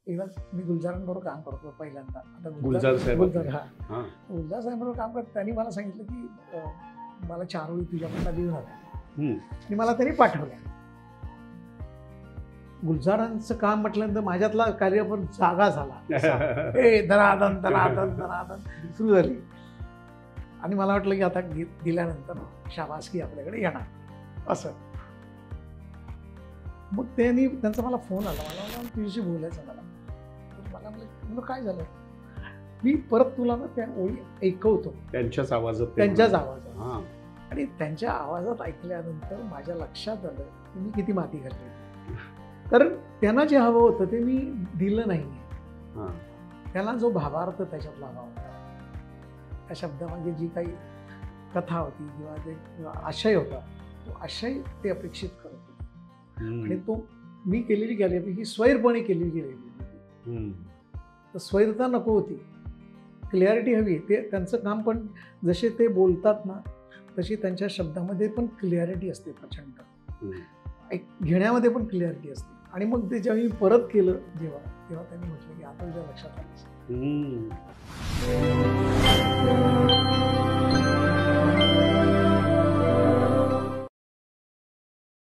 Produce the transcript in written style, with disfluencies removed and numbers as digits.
एकदा मी गुलजारांबरोबर काम करतो पहिल्यांदा. आता गुलजार साहेब. गुलजार, हा. हां. गुलजार साहेबांबरोबर काम करत त्यांनी मला सांगितलं की मला 4 ओळी तुझ्याकडनं लिहून हव्या आणि मला त्यांनी पाठवल्या. गुलजारांचं काम म्हटल्यानंतर माझ्यातला कार्यपर जागा झाला. ए धनाधन धनाधन धनाधन सुरू झाली आणि मला वाटलं की आता दिल्यानंतर शाबासकी आपल्याकडे येणार असं. मग त्यांचा मला फोन आला, मला तुझ्याशी बोलायचं मला. मला म्हणलं काय झालं, मी परत तुला ना त्या ओळी ऐकवतो त्यांच्याच आवाजात. आणि त्यांच्या आवाजात ऐकल्यानंतर माझ्या लक्षात आलं की मी किती माती घालली. कारण त्यांना जे हवं होतं ते मी दिलं नाही. त्याला जो भावार्थ त्याच्यातला हवा होता, त्या शब्दामध्ये जी काही कथा होती किंवा जे आशय होता, तो आशय ते अपेक्षित करत होते. आणि तो मी केलेली गॅलरी ही स्वैरपणे केलेली गॅलरी होती. तर स्वैरता नको होती, क्लिअरिटी हवी. ते त्यांचं काम पण जसे ते बोलतात ना तशी त्यांच्या शब्दामध्ये पण क्लिअरिटी असते प्रचंड. घेण्यामध्ये पण क्लिअरिटी असते. आणि मग ते जेव्हा मी परत केलं तेव्हा त्यांनी म्हटलं की आता तुझ्या लक्षात आलं.